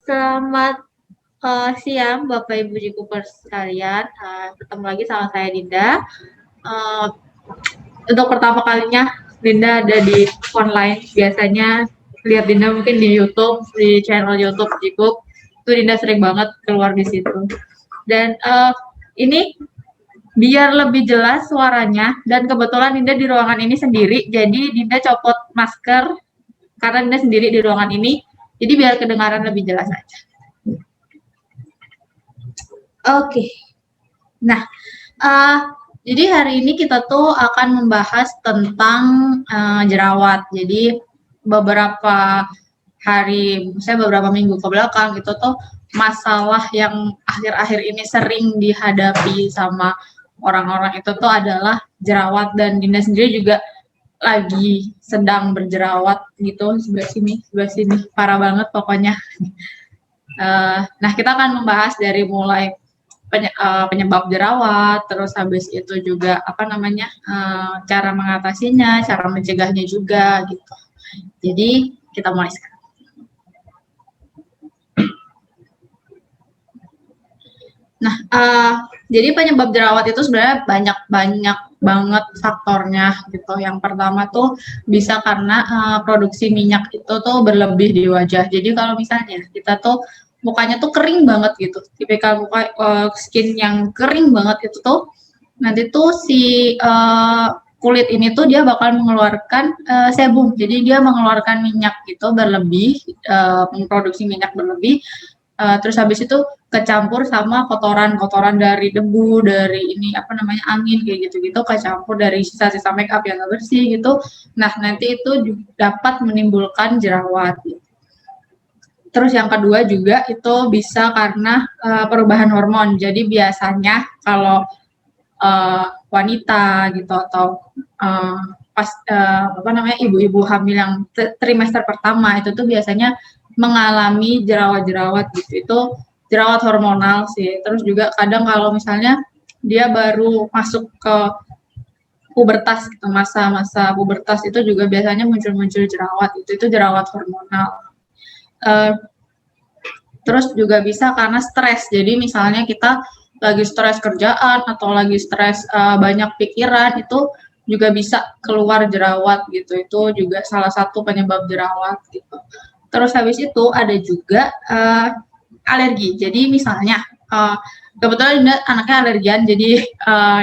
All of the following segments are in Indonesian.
Selamat siang Bapak Ibu Jikupers sekalian. Ketemu lagi sama saya Dinda. Eh, untuk pertama kalinya Dinda ada di online. Biasanya lihat Dinda mungkin di YouTube, di channel YouTube Jikup. Itu Dinda sering banget keluar di situ. Dan ini biar lebih jelas suaranya, dan kebetulan Dinda di ruangan ini sendiri, jadi Dinda copot masker karena Dinda sendiri di ruangan ini. Jadi biar kedengaran lebih jelas aja. Oke. Nah, uh, jadi hari ini kita tuh akan membahas tentang jerawat. Jadi beberapa hari, saya beberapa minggu ke belakang itu tuh masalah yang akhir-akhir ini sering dihadapi sama orang-orang itu tuh adalah jerawat, dan Dinda sendiri juga lagi sedang berjerawat gitu, sebelah sini parah banget pokoknya. Nah, kita akan membahas dari mulai penyebab jerawat, terus habis itu juga cara mengatasinya, cara mencegahnya juga gitu. Jadi kita mulai sekarang. Nah, jadi penyebab jerawat itu sebenarnya banyak banget faktornya gitu. Yang pertama tuh bisa karena produksi minyak itu tuh berlebih di wajah. Jadi kalau misalnya kita tuh mukanya tuh kering banget gitu, tipikal muka skin yang kering banget itu tuh nanti tuh si kulit ini tuh dia bakal mengeluarkan sebum. Jadi dia mengeluarkan minyak gitu berlebih, memproduksi minyak berlebih. Terus habis itu kecampur sama kotoran-kotoran dari debu, dari angin kayak gitu-gitu, kecampur dari sisa-sisa make up yang nggak bersih gitu. Nah, nanti itu dapat menimbulkan jerawat. Terus yang kedua juga itu bisa karena perubahan hormon. Jadi biasanya kalau wanita gitu atau pas ibu-ibu hamil yang trimester pertama itu tuh biasanya mengalami jerawat-jerawat gitu. Itu jerawat hormonal sih. Terus juga kadang kalau misalnya dia baru masuk ke pubertas gitu, masa-masa pubertas itu juga biasanya muncul-muncul jerawat. Itu jerawat hormonal. Terus juga bisa karena stres. Jadi misalnya kita lagi stres kerjaan atau lagi stres banyak pikiran, itu juga bisa keluar jerawat gitu. Itu juga salah satu penyebab jerawat gitu. Terus habis itu ada juga alergi. Jadi misalnya kebetulan Dinda anaknya alergian, jadi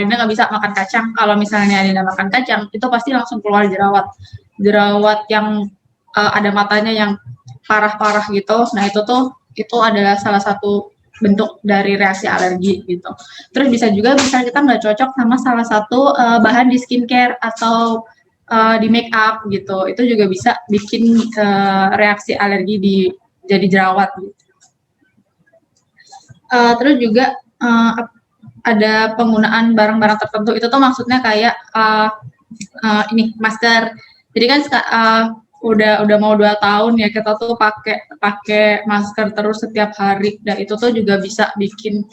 Dinda nggak bisa makan kacang. Kalau misalnya Dinda makan kacang, itu pasti langsung keluar jerawat. Jerawat yang ada matanya yang parah-parah gitu. Nah, itu adalah salah satu bentuk dari reaksi alergi gitu. Terus bisa juga misalnya kita nggak cocok sama salah satu bahan di skincare atau di make up gitu. Itu juga bisa bikin reaksi alergi jadi jerawat gitu. Terus juga ada penggunaan barang-barang tertentu, itu tuh maksudnya kayak ini masker. Jadi kan udah mau 2 tahun ya kita tuh pakai masker terus setiap hari, dan itu tuh juga bisa bikin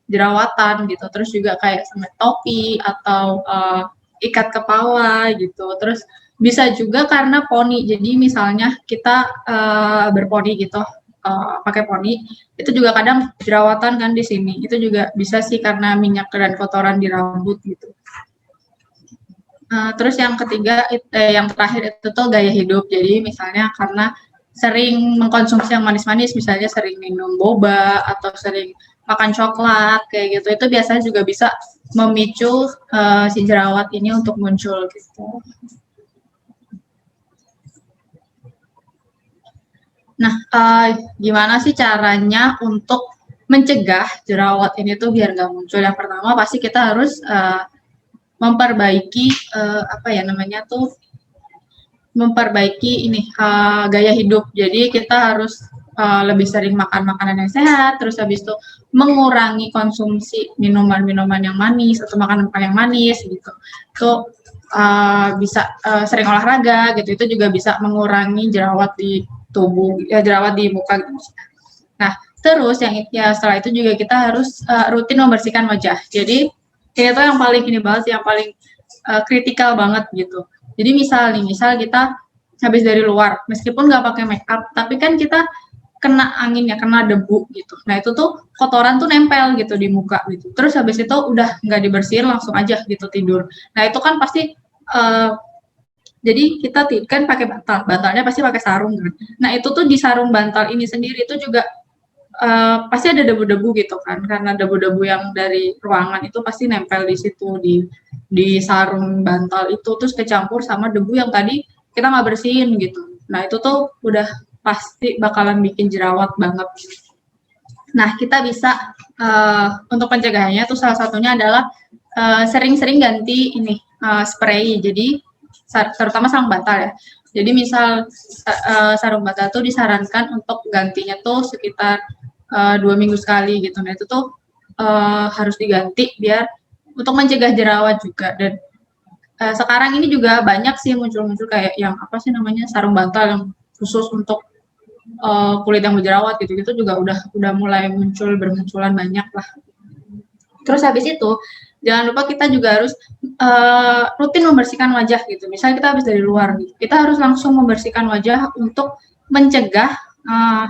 jerawatan gitu. Terus juga kayak sama topi atau ikat kepala gitu. Terus bisa juga karena poni. Jadi misalnya kita berponi gitu, pakai poni, itu juga kadang jerawatan kan di sini. Itu juga bisa sih karena minyak dan kotoran di rambut gitu. Terus yang ketiga, yang terakhir itu tuh gaya hidup. Jadi misalnya karena sering mengkonsumsi yang manis-manis, misalnya sering minum boba atau sering makan coklat kayak gitu, itu biasanya juga bisa memicu si jerawat ini untuk muncul gitu. Nah, gimana sih caranya untuk mencegah jerawat ini tuh biar nggak muncul? Yang pertama pasti kita harus memperbaiki gaya hidup. Jadi kita harus lebih sering makan makanan yang sehat, terus habis itu mengurangi konsumsi minuman-minuman yang manis atau makanan-makanan yang manis gitu. Itu bisa sering olahraga gitu. Itu juga bisa mengurangi jerawat di tubuh, jerawat di muka gitu. Nah, terus setelah itu juga kita harus rutin membersihkan wajah. Jadi ini tuh yang paling yang paling kritikal banget gitu. Jadi misal kita habis dari luar, meskipun nggak pakai make up, tapi kan kita kena angin ya, kena debu gitu. Nah itu tuh kotoran tuh nempel gitu di muka gitu. Terus habis itu udah nggak dibersihin langsung aja gitu tidur. Nah itu kan pasti jadi kita kan pakai bantal, bantalnya pasti pakai sarung kan. Nah itu tuh di sarung bantal ini sendiri itu juga pasti ada debu-debu gitu kan, karena debu-debu yang dari ruangan itu pasti nempel di situ di sarung bantal itu, terus kecampur sama debu yang tadi kita nggak bersihin gitu. Nah itu tuh udah pasti bakalan bikin jerawat banget. Nah kita bisa untuk pencegahannya tuh salah satunya adalah sering-sering ganti ini spray. Jadi terutama sarung bantal ya. Jadi misal sarung bantal tuh disarankan untuk gantinya tuh sekitar 2 minggu sekali gitu. Nah itu tuh harus diganti biar untuk mencegah jerawat juga. Dan sekarang ini juga banyak sih muncul-muncul kayak yang apa sih namanya sarung bantal yang khusus untuk kulit yang berjerawat gitu-gitu juga udah mulai bermunculan banyak lah. Terus habis itu jangan lupa kita juga harus rutin membersihkan wajah gitu. Misalnya kita habis dari luar, kita harus langsung membersihkan wajah untuk mencegah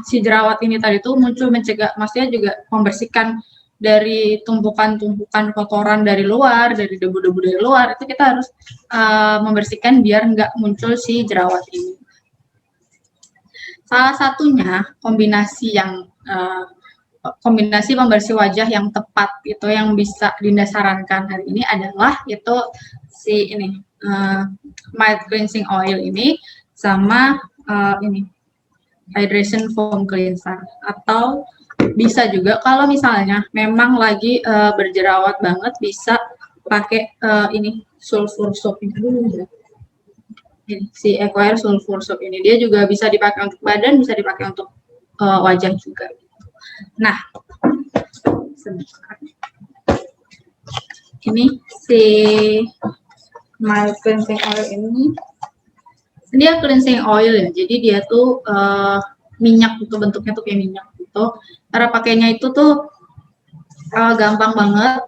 si jerawat ini tadi tuh muncul, mencegah, maksudnya juga membersihkan dari tumpukan-tumpukan kotoran dari luar, dari debu-debu dari luar, itu kita harus membersihkan biar nggak muncul si jerawat ini. Salah satunya kombinasi pembersih wajah yang tepat itu yang bisa Dinda sarankan hari ini adalah itu si ini mild cleansing oil ini sama ini hydration foam cleanser, atau bisa juga kalau misalnya memang lagi berjerawat banget bisa pakai ini sulfur soap ini dulu ya. Si Ecoair sulfur soap ini dia juga bisa dipakai untuk badan, bisa dipakai untuk wajah juga. Nah, sebentar. Ini si mild cleansing oil ini dia cleansing oil ya, jadi dia tuh minyak itu, bentuknya tuh kayak minyak gitu. Cara pakainya itu tuh gampang banget.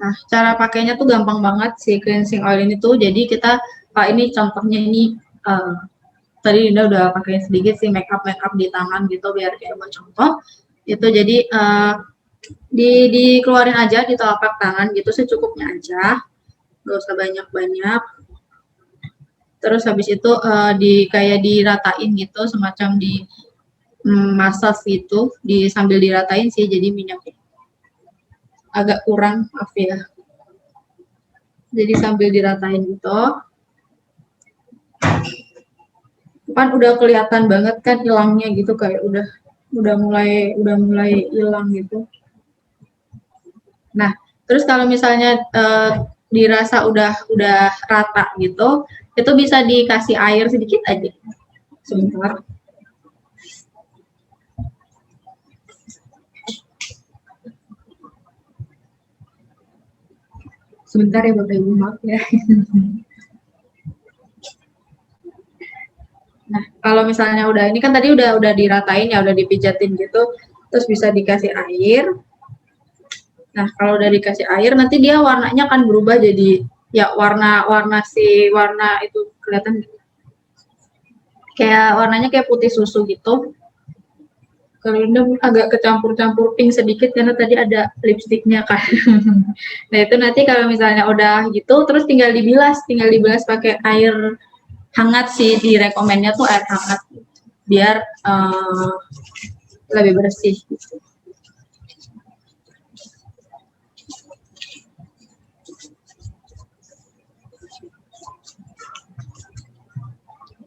Nah, cara pakainya tuh gampang banget si cleansing oil ini tuh. Jadi kita ini contohnya ini tadi Dinda udah pakai sedikit sih makeup di tangan gitu biar kayak buat contoh. Itu jadi dikeluarin aja di telapak tangan gitu secukupnya aja. Gak usah banyak-banyak. Terus habis itu kayak diratain gitu, semacam di massage gitu, sambil diratain sih, jadi minyaknya agak kurang, maaf ya. Jadi sambil diratain gitu. Kan udah kelihatan banget kan hilangnya gitu, kayak udah mulai hilang gitu. Nah, terus kalau misalnya dirasa udah rata gitu, itu bisa dikasih air sedikit aja. Sebentar. Sebentar ya Bapak Ibu, maaf ya. Nah, kalau misalnya udah ini kan tadi udah diratain ya, udah dipijatin gitu, terus bisa dikasih air. Nah, kalau udah dikasih air nanti dia warnanya akan berubah jadi ya warna itu kelihatan kayak warnanya kayak putih susu gitu. Kalau ini agak kecampur-campur pink sedikit karena tadi ada lipstiknya kan. Nah itu nanti kalau misalnya udah gitu, terus tinggal dibilas pakai air hangat sih, direkomennya tuh air hangat biar lebih bersih. Gitu.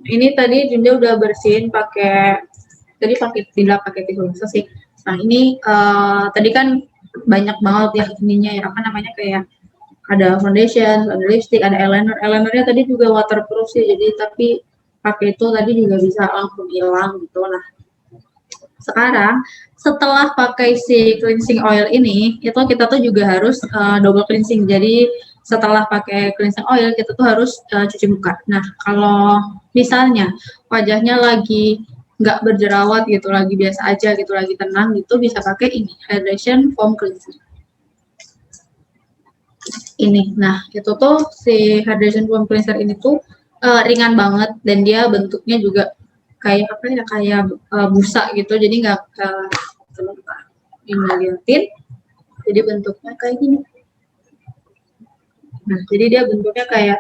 Ini tadi Dinda udah bersihin tidak pakai tisu basah sih. Nah ini tadi kan banyak banget ya ininya ya, apa namanya, kayak ada foundation, ada lipstick, ada eyeliner. Eyelinernya tadi juga waterproof sih, jadi tapi pakai itu tadi juga bisa langsung hilang gitu. Nah sekarang setelah pakai si cleansing oil ini, itu kita tuh juga harus double cleansing. Jadi setelah pakai cleansing oil kita tuh harus cuci muka. Nah kalau misalnya wajahnya lagi nggak berjerawat gitu, lagi biasa aja gitu, lagi tenang gitu, bisa pakai ini hydration foam cleanser ini. Nah itu tuh si hydration foam cleanser ini tuh ringan banget dan dia bentuknya juga kayak apa ya, kayak busa gitu, jadi nggak ini liatin, jadi bentuknya kayak gini. Nah, jadi dia bentuknya kayak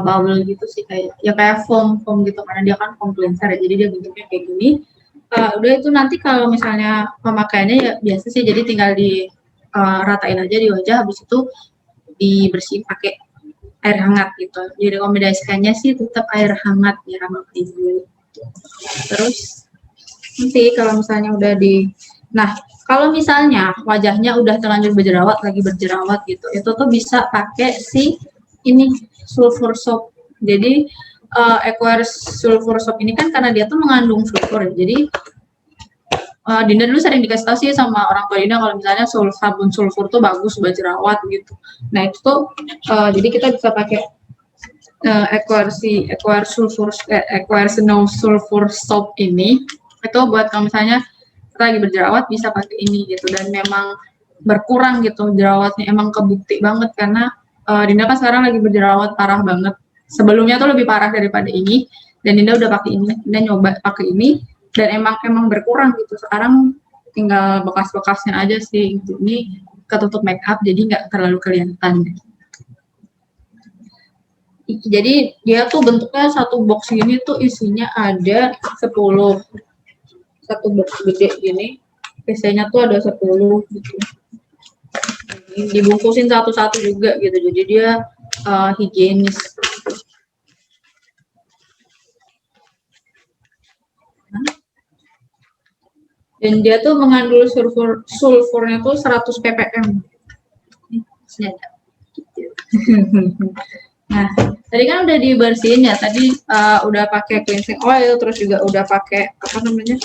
bubble gitu sih, kayak foam gitu, karena dia kan foam cleanser ya, jadi dia bentuknya kayak gini. Udah itu nanti kalau misalnya pemakaiannya ya biasa sih, jadi tinggal di ratain aja di wajah, habis itu dibersihin pakai air hangat gitu. Jadi rekomendasikannya sih tetap air hangat ya, hangat dulu. Terus nanti kalau misalnya udah nah kalau misalnya wajahnya udah terlanjur berjerawat, lagi berjerawat gitu, itu tuh bisa pakai si ini sulfur soap. Jadi Aquarius sulfur soap ini kan karena dia tuh mengandung sulfur, jadi Dinda dulu sering dikasih tahu sih sama orang tua Dinda kalau misalnya sabun sulfur tuh bagus buat jerawat gitu. Nah itu tuh jadi kita bisa pakai Aquarius no sulfur soap ini, itu buat kalau misalnya lagi berjerawat bisa pakai ini gitu, dan memang berkurang gitu jerawatnya, emang kebukti banget karena Dinda kan sekarang lagi berjerawat parah banget. Sebelumnya tuh lebih parah daripada ini, dan Dinda udah pakai ini, Dinda nyoba pakai ini dan emang berkurang gitu. Sekarang tinggal bekas-bekasnya aja sih gitu. Ini ketutup make up jadi nggak terlalu kelihatan. Jadi dia tuh bentuknya satu box gini tuh isinya ada 10. Satu box gede gini isinya tuh ada 10 gitu. Dibungkusin satu-satu juga gitu, jadi dia higienis. Dan dia tuh mengandung sulfurnya tuh 100 ppm. Nah, tadi kan udah dibersihin ya, tadi udah pakai cleansing oil, terus juga udah pakai apa namanya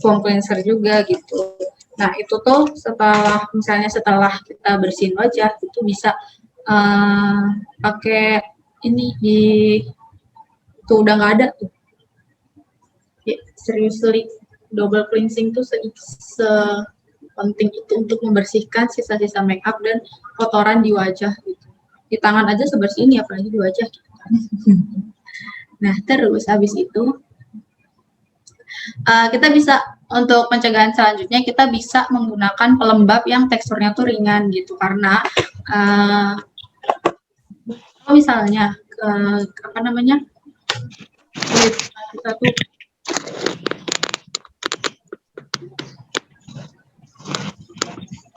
foam cleanser juga gitu. Nah, itu tuh setelah kita bersihin wajah, itu bisa pakai ini tuh udah nggak ada tuh. Ya, seriously, double cleansing tuh penting itu untuk membersihkan sisa-sisa makeup dan kotoran di wajah gitu. Di tangan aja sebersih ini, apalagi di wajah gitu kan. Nah, terus habis itu kita bisa, untuk pencegahan selanjutnya kita bisa menggunakan pelembab yang teksturnya tuh ringan gitu, karena kalau misalnya apa namanya kulit kita tuh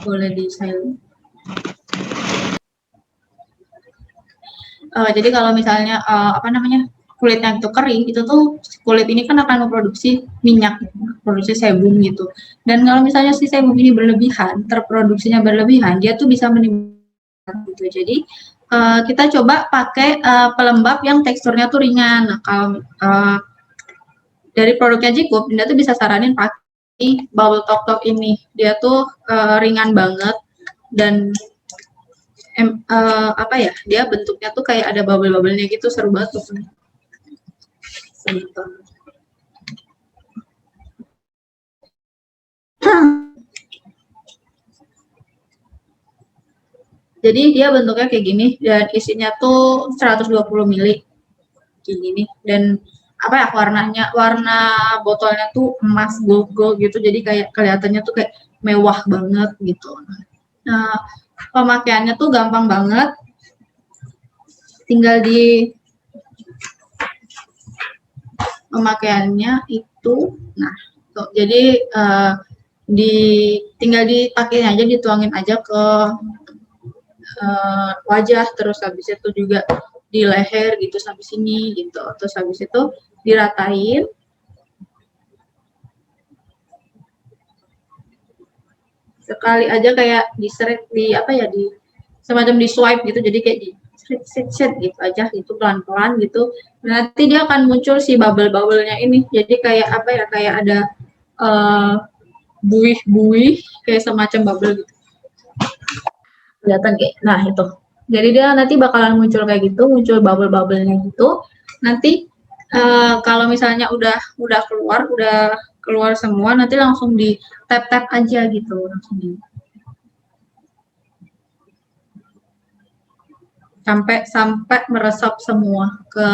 boleh di silent. Jadi kalau misalnya apa namanya kulitnya itu kering, itu tuh kulit ini kan akan memproduksi minyak, produksi sebum gitu. Dan kalau misalnya si sebum ini berlebihan, terproduksinya berlebihan, dia tuh bisa menimbulkan gitu. Jadi kita coba pakai pelembab yang teksturnya tuh ringan. Nah, kalau dari produknya Jikup, Dinda tuh bisa saranin pakai Bubble Talk Talk ini. Dia tuh ringan banget dan apa ya, dia bentuknya tuh kayak ada bubble-bubblenya gitu, seru banget tuh. Jadi dia bentuknya kayak gini dan isinya tuh 120 ml kayak gini, dan apa ya, warna botolnya tuh emas gold gitu, jadi kayak kelihatannya tuh kayak mewah banget gitu. Nah, pemakaiannya tuh gampang banget, tinggal di pemakaiannya itu, nah tuh, jadi tinggal dipakai aja, dituangin aja ke wajah, terus habis itu juga di leher gitu sampai sini gitu, terus habis itu diratain. Sekali aja kayak diseret di apa ya, di semacam di swipe gitu, jadi kayak di set gitu aja gitu, pelan-pelan gitu. Nanti dia akan muncul si bubble-bubble-nya ini, jadi kayak apa ya, kayak ada buih-buih kayak semacam bubble gitu. Kelihatan kayak, nah itu. Jadi dia nanti bakalan muncul kayak gitu, muncul bubble-bubble-nya gitu. Nanti kalau misalnya udah keluar semua, nanti langsung di tap-tap aja gitu, langsung di sampai meresap semua ke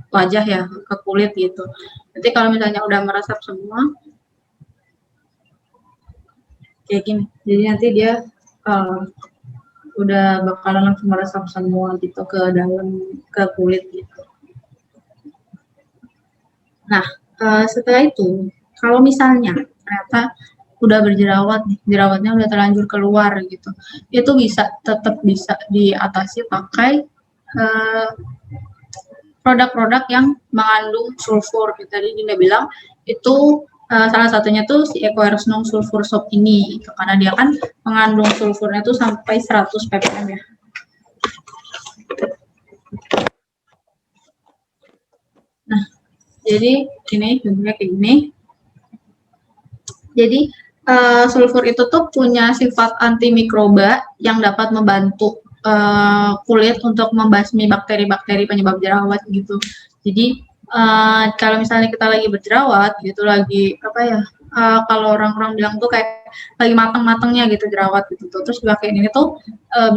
wajah ya, ke kulit gitu. Nanti kalau misalnya udah meresap semua kayak gini, jadi nanti dia udah bakalan langsung meresap semua gitu ke dalam, ke kulit gitu. Nah, setelah itu kalau misalnya ternyata udah berjerawat nih, jerawatnya udah terlanjur keluar gitu, itu tetap bisa diatasi pakai produk-produk yang mengandung sulfur. Tadi Dinda bilang itu salah satunya tuh si EcoAir Snow Sulfur Soap ini, karena dia kan mengandung sulfurnya tuh sampai 100 ppm ya. Nah, jadi ini bentuknya kayak gini. Jadi sulfur itu tuh punya sifat antimikroba yang dapat membantu kulit untuk membasmi bakteri-bakteri penyebab jerawat gitu. Jadi kalau misalnya kita lagi berjerawat gitu, lagi apa ya, kalau orang-orang bilang tuh kayak lagi mateng-matengnya gitu jerawat gitu tuh, terus pakai ini tuh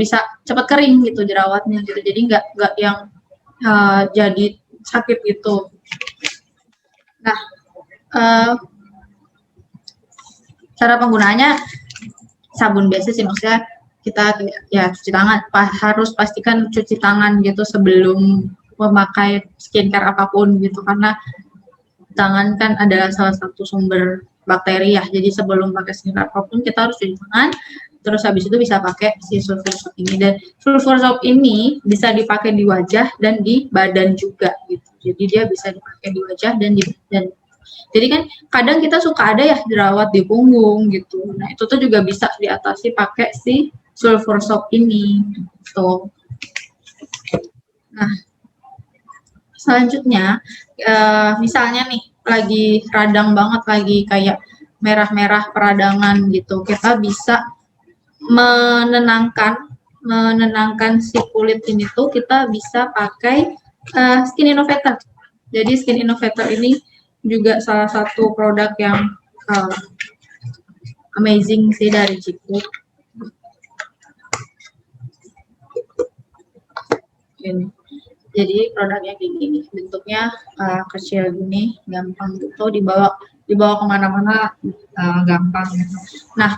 bisa cepat kering gitu jerawatnya gitu, jadi nggak yang jadi sakit gitu. Nah, cara penggunaannya sabun biasa sih, maksudnya kita ya cuci tangan, harus pastikan cuci tangan gitu sebelum memakai skincare apapun gitu, karena tangan kan adalah salah satu sumber bakteri ya, jadi sebelum pakai skincare apapun kita harus cuci tangan, terus habis itu bisa pakai si sulfur soap ini. Dan sulfur soap ini bisa dipakai di wajah dan di badan juga gitu, jadi dia bisa dipakai di wajah dan di badan. Jadi kan kadang kita suka ada ya jerawat di punggung gitu. Nah, itu tuh juga bisa diatasi pakai si sulfur soap ini gitu. Nah, selanjutnya misalnya nih lagi radang banget, lagi kayak merah-merah peradangan gitu, kita bisa menenangkan si kulit ini tuh, kita bisa pakai Skin Innovator. Jadi Skin Innovator ini juga salah satu produk yang amazing sih dari Ciku. Ini. Jadi produknya kayak gini, bentuknya kecil gini, gampang gitu, dibawa kemana-mana gampang gitu. Nah,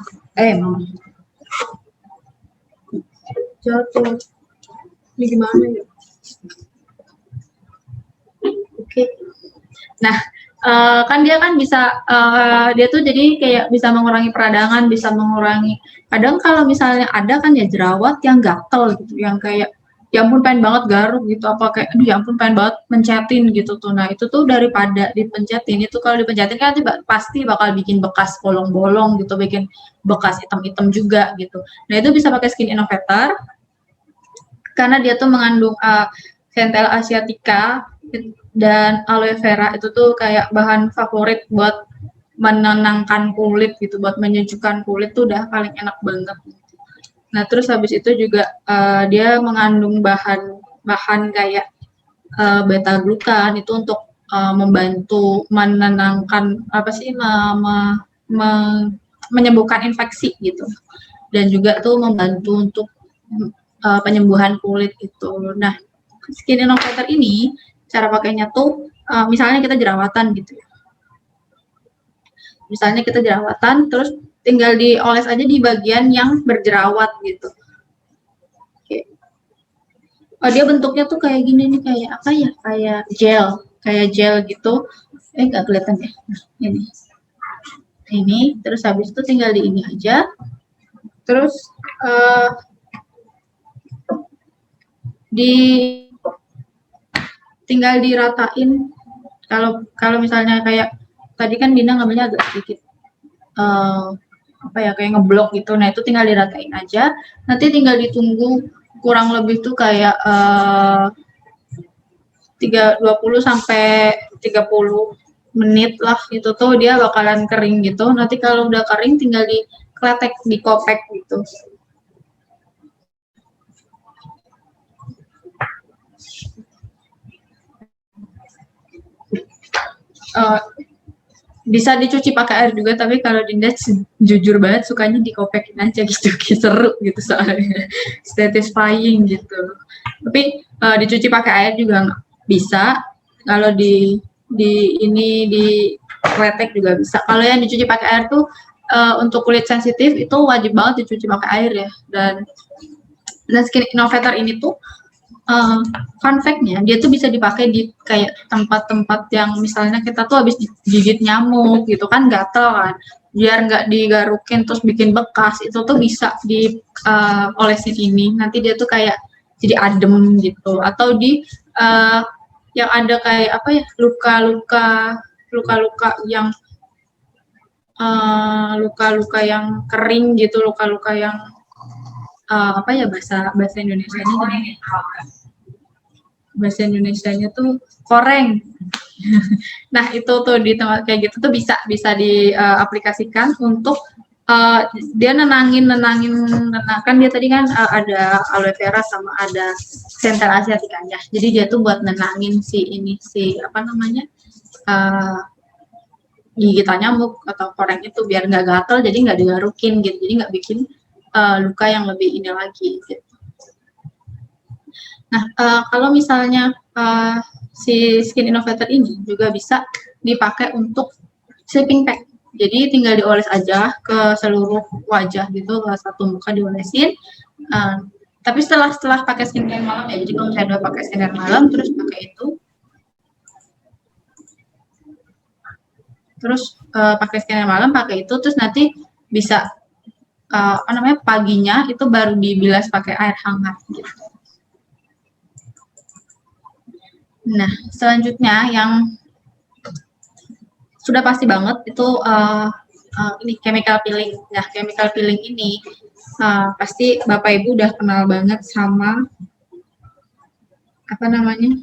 jatuh. Ini gimana ya? Oke. Nah, kan dia kan bisa dia tuh jadi kayak bisa mengurangi peradangan, bisa mengurangi, kadang kalau misalnya ada kan ya jerawat yang gatel gitu, yang kayak ya ampun pengen banget garuk gitu, apa kayak aduh ya ampun pengen banget mencetin gitu tuh. Nah, itu tuh daripada dipencetin, itu kalau dipencetin kan pasti bakal bikin bekas bolong-bolong gitu, bikin bekas hitam-hitam juga gitu. Nah, itu bisa pakai Skin Innovator karena dia tuh mengandung Centella asiatica dan aloe vera, itu tuh kayak bahan favorit buat menenangkan kulit gitu, buat menyejukkan kulit tuh udah paling enak banget. Nah, terus habis itu juga dia mengandung bahan kayak beta glukan, itu untuk membantu menenangkan apa sih, menyembuhkan infeksi gitu, dan juga tuh membantu untuk penyembuhan kulit gitu. Nah, Skin Innovator ini cara pakainya tuh misalnya kita jerawatan gitu ya. Misalnya kita jerawatan, terus tinggal dioles aja di bagian yang berjerawat gitu. Oke. Dia bentuknya tuh kayak gini nih, kayak apa ya? Kayak gel gitu. Nggak kelihatan ya. Nah, ini. Terus habis itu tinggal di ini aja. Terus tinggal diratain. Kalau misalnya kayak tadi kan Dina ngambilnya agak sedikit apa ya, kayak ngeblok gitu. Nah, itu tinggal diratain aja. Nanti tinggal ditunggu kurang lebih tuh kayak 20 sampai 30 menit lah, itu tuh dia bakalan kering gitu. Nanti kalau udah kering tinggal dikletek, dikopek gitu. Bisa dicuci pakai air juga, tapi kalau Dinda jujur banget sukanya dikopekin aja gitu, seru gitu soalnya, satisfying gitu. Tapi dicuci pakai air juga bisa. Kalau di kletek juga bisa. Kalau yang dicuci pakai air tuh untuk kulit sensitif itu wajib banget dicuci pakai air ya. Dan Skin Innovator ini tuh fun fact-nya dia tuh bisa dipakai di kayak tempat-tempat yang misalnya kita tuh habis gigit nyamuk gitu kan, gatel kan, biar nggak digarukin terus bikin bekas, itu tuh bisa di olesin ini, nanti dia tuh kayak jadi adem gitu. Atau di yang ada kayak apa ya, luka-luka yang luka-luka yang kering gitu, luka-luka yang apa ya bahasa Indonesianya, bahasa Indonesianya tuh koreng. Nah itu tuh di tempat kayak gitu tuh bisa diaplikasikan untuk dia nenangin kan dia tadi kan ada aloe vera sama ada Centella asiatica ya. Jadi dia tuh buat nenangin si apa namanya gigitan nyamuk atau koreng itu biar nggak gatel, jadi nggak digarukin gitu, jadi nggak bikin luka yang lebih ini lagi gitu. Nah, kalau misalnya si Skin Innovator ini juga bisa dipakai untuk sleeping pack. Jadi tinggal dioles aja ke seluruh wajah gitu, ke satu muka diolesin. Tapi setelah pakai skincare malam ya, jadi kalau misalnya udah pakai skincare malam, terus pakai itu, pakai skincare malam, pakai itu, terus nanti bisa apa namanya, paginya itu baru dibilas pakai air hangat gitu. Nah, selanjutnya yang sudah pasti banget itu ini chemical peeling. Nah, chemical peeling ini pasti Bapak Ibu udah kenal banget sama apa namanya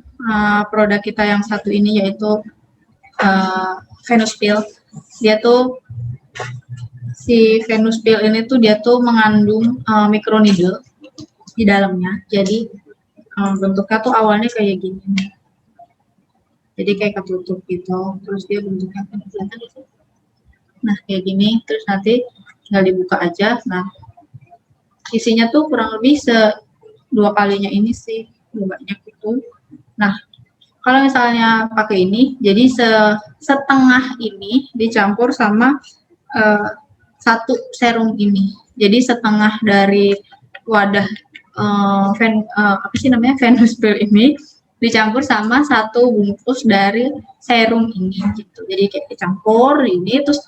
produk kita yang satu ini, yaitu Venus Peel. Dia tuh si Venus Peel ini tuh dia tuh mengandung microneedle di dalamnya. Jadi bentuknya tuh awalnya kayak gini. Jadi kayak ketutup gitu, terus dia bentuknya kan kelihatan gitu. Nah kayak gini, terus nanti tinggal dibuka aja. Nah isinya tuh kurang lebih 2 kalinya ini sih, banyak itu. Nah kalau misalnya pakai ini, jadi setengah ini dicampur sama satu serum ini. Jadi setengah dari wadah apa sih namanya Venus Peel ini dicampur sama satu bungkus dari serum ini gitu. Jadi kayak dicampur ini terus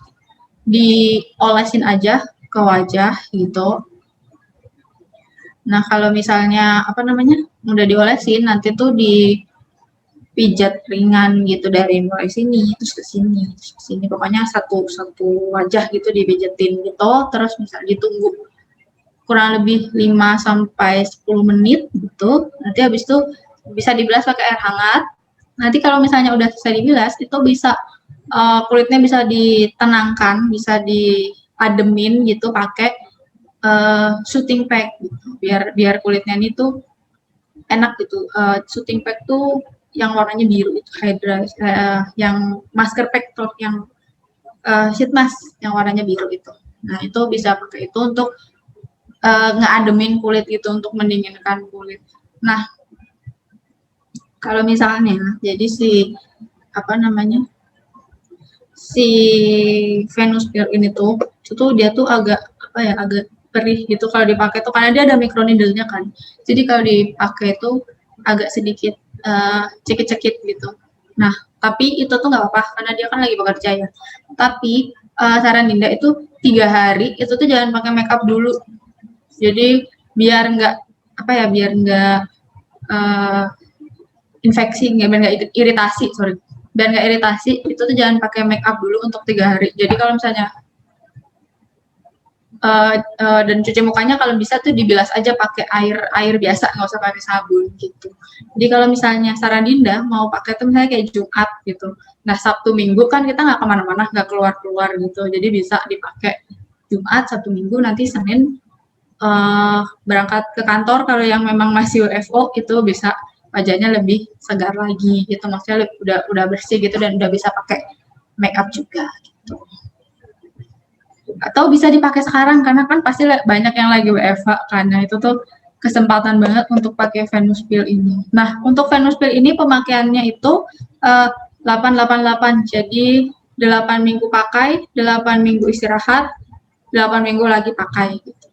diolesin aja ke wajah gitu. Nah kalau misalnya apa namanya udah diolesin, nanti tuh dipijat ringan gitu dari mulai sini terus ke sini terus ke sini, pokoknya satu wajah gitu dipijetin gitu, terus misal ditunggu kurang lebih 5 sampai 10 menit gitu. Nanti habis itu bisa dibilas pakai air hangat. Nanti kalau misalnya udah selesai dibilas, itu bisa kulitnya bisa ditenangkan, bisa diademin gitu pakai shooting pack gitu. Biar kulitnya ini tuh enak gitu. Shooting pack tuh yang warnanya biru itu Hydra, yang masker pack tuh yang sheet mask yang warnanya biru itu. Nah, itu bisa pakai itu untuk ngeademin kulit gitu, untuk mendinginkan kulit. Nah, kalau misalnya jadi si apa namanya si Venus Peel ini tuh itu dia tuh agak apa ya, agak perih gitu kalau dipakai tuh, karena dia ada microneedle-nya kan. Jadi kalau dipakai tuh agak sedikit cekit-cekit gitu. Nah, tapi itu tuh nggak apa-apa karena dia kan lagi bekerja ya. Tapi saran Dinda itu 3 hari itu tuh jangan pakai makeup dulu. Jadi biar nggak apa ya, biar nggak infeksi, biar nggak iritasi, biar nggak iritasi itu tuh jangan pakai make up dulu untuk 3 hari. Jadi kalau misalnya dan cuci mukanya kalau bisa tuh dibilas aja pakai air biasa, nggak usah pakai sabun gitu. Jadi kalau misalnya saran Dinda mau pakai tuh misalnya kayak Jumat gitu, nah Sabtu Minggu kan kita nggak kemana-mana, nggak keluar gitu, jadi bisa dipakai Jumat, Sabtu Minggu, nanti Senin berangkat ke kantor kalau yang memang masih WFO itu bisa wajahnya lebih segar lagi gitu, maksudnya udah bersih gitu dan udah bisa pakai make up juga gitu. Atau bisa dipakai sekarang karena kan pasti banyak yang lagi WFH karena itu tuh kesempatan banget untuk pakai Venus Peel ini. Nah, untuk Venus Peel ini pemakaiannya itu 888. Jadi 8 minggu pakai, 8 minggu istirahat, 8 minggu lagi pakai gitu.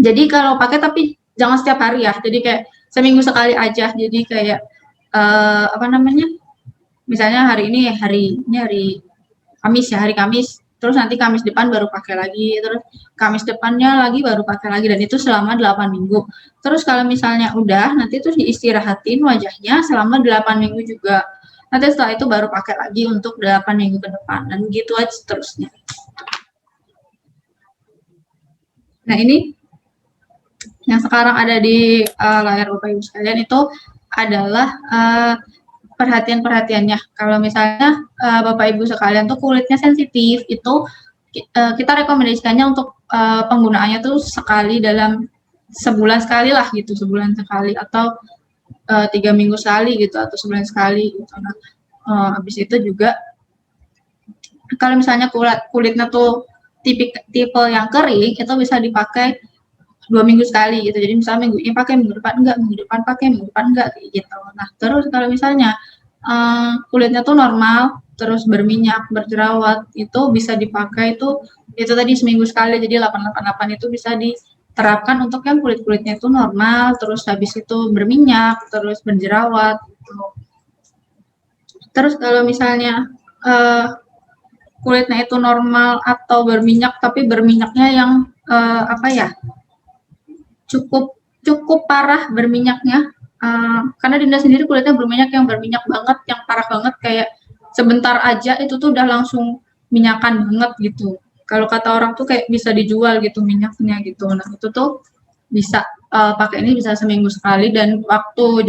Jadi kalau pakai tapi jangan setiap hari ya. Jadi kayak seminggu sekali aja. Jadi kayak apa namanya? Misalnya hari Kamis ya, hari Kamis. Terus nanti Kamis depan baru pakai lagi, terus Kamis depannya lagi baru pakai lagi, dan itu selama 8 minggu. Terus kalau misalnya udah, nanti terus diistirahatin wajahnya selama 8 minggu juga. Nanti setelah itu baru pakai lagi untuk 8 minggu ke depan, dan gitu aja seterusnya. Nah ini yang sekarang ada di layar Bapak Ibu sekalian itu adalah perhatian-perhatiannya. Kalau misalnya Bapak Ibu sekalian tuh kulitnya sensitif, itu kita rekomendasikannya untuk penggunaannya tuh sekali dalam sebulan sekali lah gitu, sebulan sekali atau 3 minggu sekali gitu atau sebulan sekali gitu. Nah, habis itu juga kalau misalnya kulitnya tuh tipe yang kering itu bisa dipakai 2 minggu sekali gitu. Jadi misalnya minggu ini pakai, minggu depan enggak, minggu depan pakai, minggu depan enggak gitu. Nah, terus kalau misalnya kulitnya tuh normal, terus berminyak, berjerawat, itu bisa dipakai itu tadi seminggu sekali. Jadi 888 itu bisa diterapkan untuk yang kulit-kulitnya itu normal, terus habis itu berminyak, terus berjerawat gitu. Terus kalau misalnya kulitnya itu normal atau berminyak tapi berminyaknya yang apa ya? cukup parah berminyaknya, karena Dinda sendiri kulitnya berminyak banget, yang parah banget, kayak sebentar aja itu tuh udah langsung minyakan banget gitu. Kalau kata orang tuh kayak bisa dijual gitu minyaknya gitu. Nah itu tuh bisa pakai ini bisa seminggu sekali, dan waktu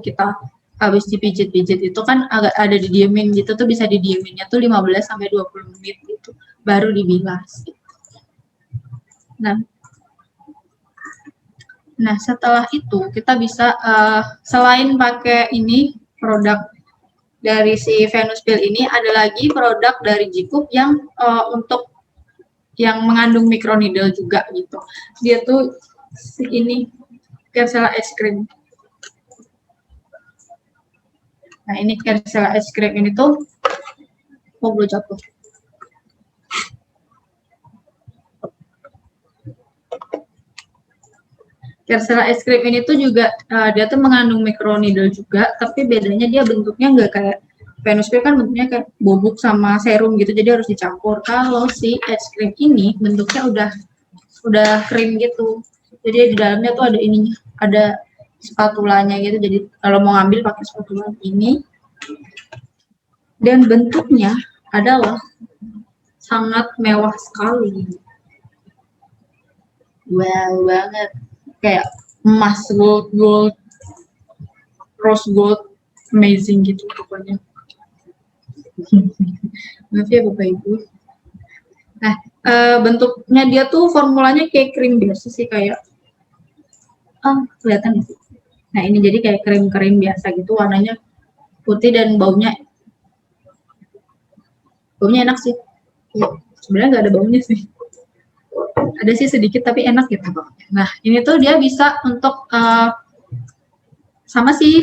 kita habis dipijit-pijit itu kan agak ada didiemin gitu tuh, bisa didieminnya tuh 15 sampai 20 menit gitu baru dibilas gitu. Nah, setelah itu kita bisa selain pakai ini produk dari si Venus Peel ini, ada lagi produk dari Jikup yang untuk yang mengandung microneedle juga gitu. Dia tuh si ini Kersela Ice Cream. Nah, ini Kersela Ice Cream ini tuh belum jatuh. Kersela es krim ini tuh juga dia tuh mengandung microneedle juga, tapi bedanya dia bentuknya nggak kayak Venus Peel, kan bentuknya kayak bubuk sama serum gitu, jadi harus dicampur. Kalau si es krim ini bentuknya udah krim gitu, jadi di dalamnya tuh ada ininya, ada spatulanya gitu, jadi kalau mau ngambil pakai spatula ini, dan bentuknya adalah sangat mewah sekali, wow banget, kayak emas, gold, rose gold, amazing gitu pokoknya. Maaf ya Bapak Ibu. Nah, bentuknya dia tuh formulanya kayak krim biasa sih, kayak kelihatan sih. Nah, ini jadi kayak krim-krim biasa gitu, warnanya putih dan baunya enak sih. Ya, sebenarnya nggak ada baunya sih. Ada sih sedikit tapi enak gitu baunya. Nah, ini tuh dia bisa untuk sama sih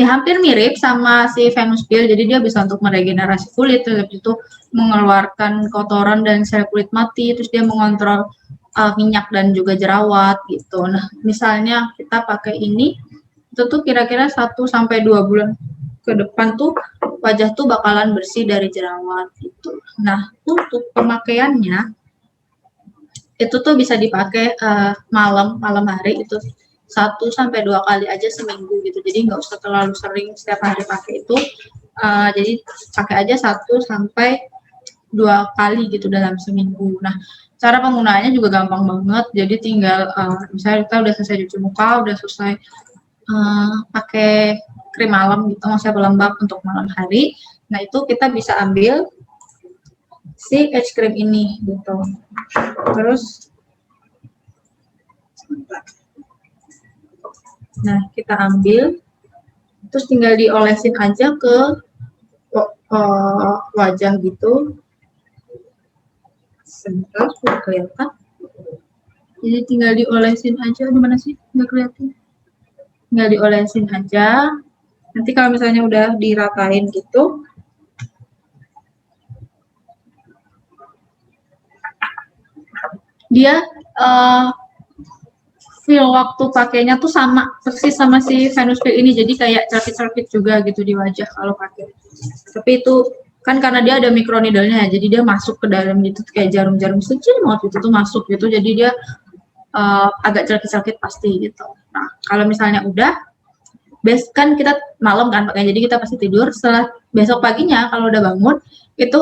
hampir mirip sama si Venus Peel, jadi dia bisa untuk meregenerasi kulit, terus itu mengeluarkan kotoran dan sel kulit mati, terus dia mengontrol minyak dan juga jerawat gitu. Nah, misalnya kita pakai ini, itu tuh kira-kira 1 sampai 2 bulan ke depan tuh wajah tuh bakalan bersih dari jerawat gitu. Nah, untuk pemakaiannya itu tuh bisa dipakai malam hari itu 1 sampai 2 kali aja seminggu gitu. Jadi nggak usah terlalu sering setiap hari pakai itu. Jadi pakai aja 1 sampai 2 kali gitu dalam seminggu. Nah, cara penggunaannya juga gampang banget. Jadi tinggal misalnya kita udah selesai cuci muka, udah selesai pakai krim malam gitu, maksudnya pelembab untuk malam hari. Nah, itu kita bisa ambil si es krim ini gitu. Terus nah, kita ambil, terus tinggal diolesin aja ke wajah gitu. Sebentar, sudah kelihatan. Jadi tinggal diolesin aja. Gimana sih? Nggak kelihatan. Tinggal diolesin aja. Nanti kalau misalnya udah diratain gitu, dia feel waktu pakainya tuh sama persis sama si Venus Veil ini, jadi kayak cerkit-cerkit juga gitu di wajah kalau pakai. Tapi itu kan karena dia ada microneedle-nya, jadi dia masuk ke dalam gitu kayak jarum-jarum kecil banget itu tuh masuk gitu, jadi dia agak cerkit-cerkit pasti gitu. Nah kalau misalnya udah kan kita malam kan pakai, jadi kita pasti tidur. Setelah besok paginya kalau udah bangun itu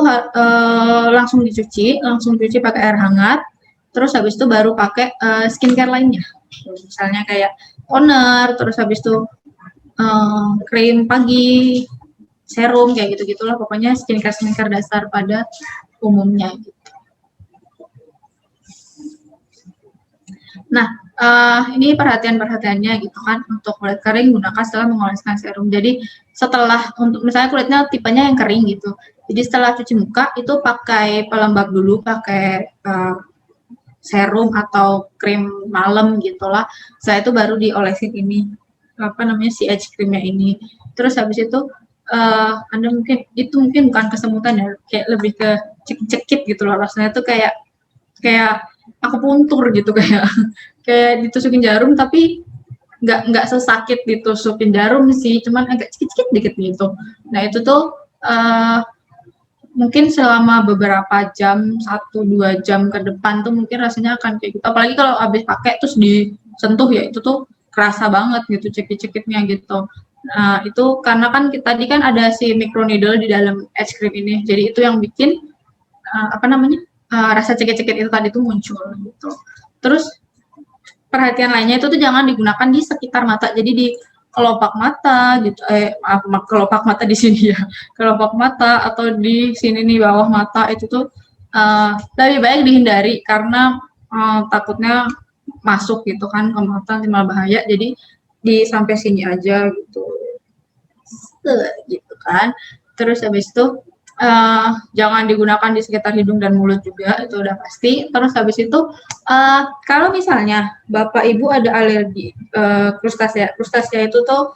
langsung dicuci pakai air hangat. Terus habis itu baru pakai skincare lainnya, misalnya kayak toner, terus habis itu krim pagi, serum kayak gitu gitulah, pokoknya skincare dasar pada umumnya gitu. Nah, ini perhatiannya gitu kan, untuk kulit kering gunakan setelah mengoleskan serum. Jadi setelah, untuk misalnya kulitnya tipenya yang kering gitu, jadi setelah cuci muka itu pakai pelembab dulu, pakai serum atau krim malam gitulah. Setelah itu baru diolesin ini apa namanya si edge creamnya ini. Terus habis itu Anda mungkin bukan kesemutan ya, kayak lebih ke cekit-cekit gitu loh, rasanya tuh kayak aku puntur gitu, kayak ditusukin jarum, tapi nggak sesakit ditusukin jarum sih, cuman agak cekit-cekit dikit gitu. Nah itu tuh mungkin selama beberapa jam, 1-2 jam ke depan tuh mungkin rasanya akan kayak gitu. Apalagi kalau habis pakai terus disentuh ya, itu tuh kerasa banget gitu cekit-cekitnya gitu. Nah, itu karena kan tadi kan ada si microneedle di dalam es krim ini. Jadi itu yang bikin rasa cekit-cekit itu tadi tuh muncul gitu. Terus perhatian lainnya itu tuh jangan digunakan di sekitar mata. Jadi di kelopak mata gitu, kelopak mata di sini ya, kelopak mata atau di sini nih bawah mata itu tuh lebih baik dihindari karena takutnya masuk gitu kan ke mata, nanti malah bahaya. Jadi di sampai sini aja gitu, gitu kan. Terus habis itu jangan digunakan di sekitar hidung dan mulut juga, itu udah pasti. Terus habis itu kalau misalnya Bapak Ibu ada alergi krustasea itu tuh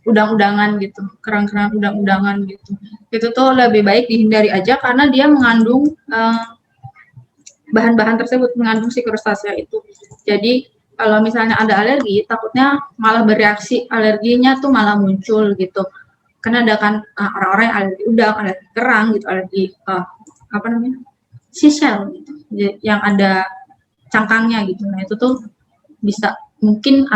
udang-udangan gitu, kerang-kerang udang-udangan gitu. Itu tuh lebih baik dihindari aja karena dia mengandung bahan-bahan tersebut, mengandung si krustasea itu. Jadi kalau misalnya ada alergi, takutnya malah bereaksi, alerginya tuh malah muncul gitu. Karena ada kan orang-orang yang alergi udang, alergi kerang gitu, alergi seashell gitu, yang ada cangkangnya gitu. Nah itu tuh bisa mungkin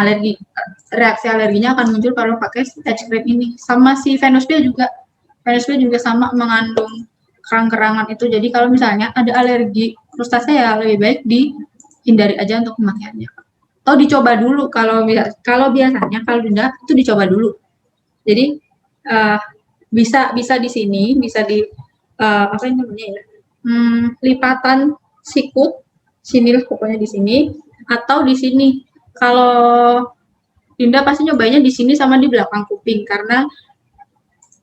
reaksi alerginya akan muncul kalau pakai edge cream ini. Sama si Venus Veil juga sama, mengandung kerang-kerangan itu. Jadi kalau misalnya ada alergi krustasea, lebih baik dihindari aja untuk pemakaiannya. Atau dicoba dulu, kalau biasanya kalau Dinda itu dicoba dulu. Jadi bisa di sini, bisa di apa yang namanya ya, lipatan sikut, sini pokoknya di sini, atau di sini. Kalau Dinda pasti nyobainnya di sini sama di belakang kuping, karena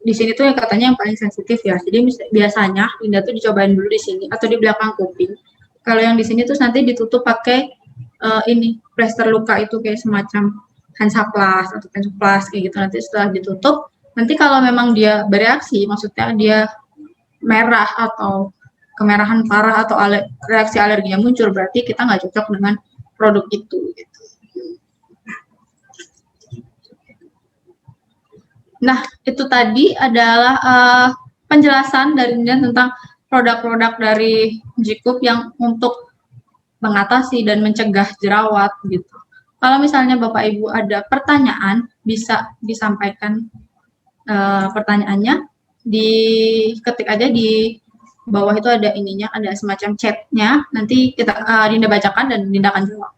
di sini tuh yang katanya yang paling sensitif ya. Jadi biasanya Dinda tuh dicobain dulu di sini atau di belakang kuping. Kalau yang di sini tuh nanti ditutup pakai ini plester luka itu, kayak semacam Hansaplast atau Tensoplast kayak gitu. Nanti setelah ditutup, nanti kalau memang dia bereaksi, maksudnya dia merah atau kemerahan parah atau reaksi alerginya muncul, berarti kita nggak cocok dengan produk itu gitu. Nah, itu tadi adalah penjelasan dari Dinda tentang produk-produk dari Jikup yang untuk mengatasi dan mencegah jerawat gitu. Kalau misalnya Bapak Ibu ada pertanyaan, bisa disampaikan pertanyaannya, diketik aja di bawah itu ada ininya, ada semacam chatnya, nanti Dinda bacakan dan Dinda akan jawab.